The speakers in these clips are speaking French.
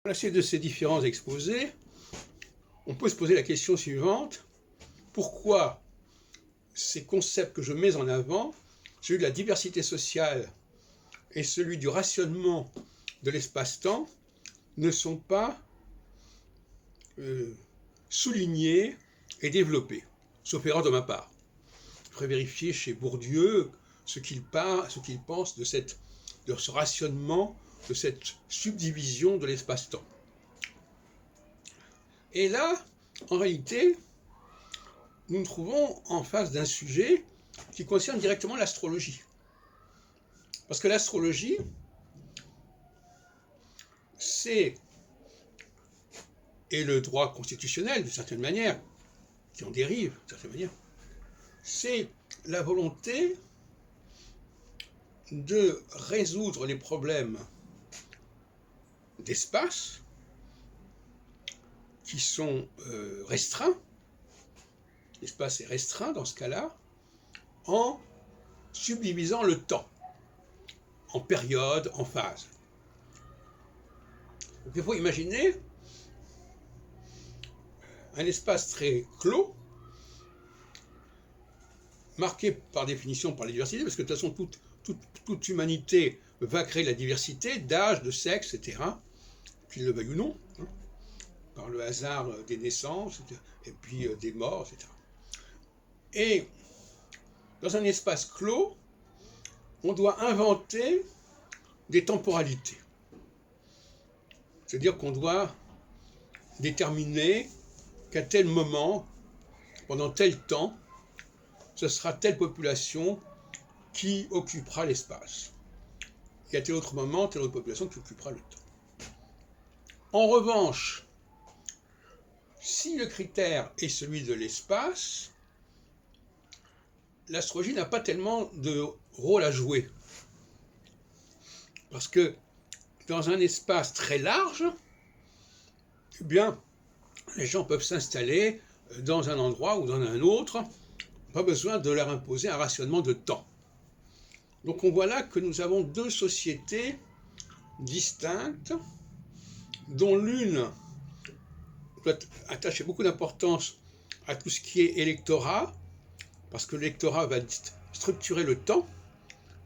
À la suite de ces différents exposés, on peut se poser la question suivante: pourquoi ces concepts que je mets en avant, celui de la diversité sociale et celui du rationnement de l'espace-temps, ne sont pas soulignés et développés, sauf erreur de ma part. Je ferai vérifier chez Bourdieu ce qu'il pense de ce rationnement, de cette subdivision de l'espace-temps. Et là, en réalité, nous nous trouvons en face d'un sujet qui concerne directement l'astrologie. Parce que l'astrologie, et le droit constitutionnel, d'une certaine manière, qui en dérive, d'une certaine manière, c'est la volonté de résoudre les problèmes d'espace qui sont restreints, l'espace est restreint dans ce cas-là, en subdivisant le temps, en périodes, en phases. Donc il faut imaginer un espace très clos, marqué par définition par la diversité, parce que de toute façon toute humanité va créer la diversité d'âge, de sexe, etc., qu'il le veuille ou non, hein, par le hasard des naissances, et puis des morts, etc. Et dans un espace clos, on doit inventer des temporalités. C'est-à-dire qu'on doit déterminer qu'à tel moment, pendant tel temps, ce sera telle population qui occupera l'espace. Et à tel autre moment, telle autre population qui occupera le temps. En revanche, si le critère est celui de l'espace, l'astrologie n'a pas tellement de rôle à jouer. Parce que dans un espace très large, eh bien, les gens peuvent s'installer dans un endroit ou dans un autre, pas besoin de leur imposer un rationnement de temps. Donc on voit là que nous avons deux sociétés distinctes, dont l'une doit attacher beaucoup d'importance à tout ce qui est électorat, parce que l'électorat va structurer le temps,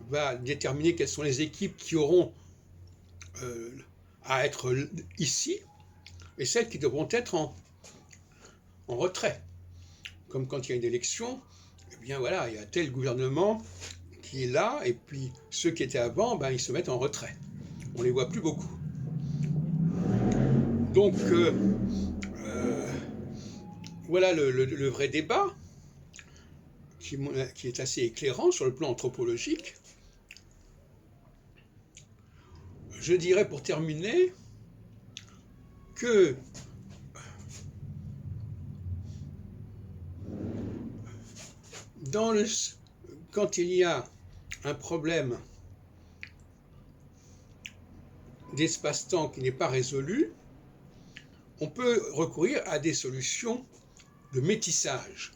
va déterminer quelles sont les équipes qui auront à être ici, et celles qui devront être en retrait. Comme quand il y a une élection, eh bien voilà, il y a tel gouvernement qui est là, et puis ceux qui étaient avant, ben, ils se mettent en retrait. On ne les voit plus beaucoup. Donc, voilà le vrai débat, qui est assez éclairant sur le plan anthropologique. Je dirais pour terminer que quand il y a un problème d'espace-temps qui n'est pas résolu, on peut recourir à des solutions de métissage.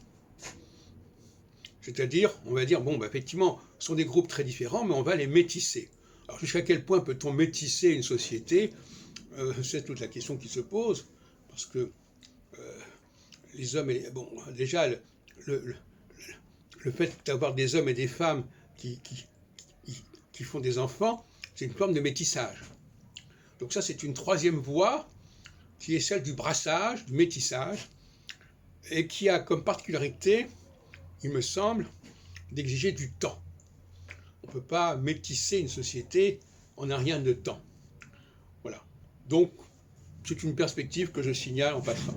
C'est-à-dire, on va dire, bon, bah, effectivement, ce sont des groupes très différents, mais on va les métisser. Alors, jusqu'à quel point peut-on métisser une société? C'est toute la question qui se pose, parce que les hommes, bon, déjà, le fait d'avoir des hommes et des femmes qui font des enfants, c'est une forme de métissage. Donc ça, c'est une troisième voie, qui est celle du brassage, du métissage, et qui a comme particularité, il me semble, d'exiger du temps. On ne peut pas métisser une société en un rien de temps. Voilà. Donc, c'est une perspective que je signale en passant.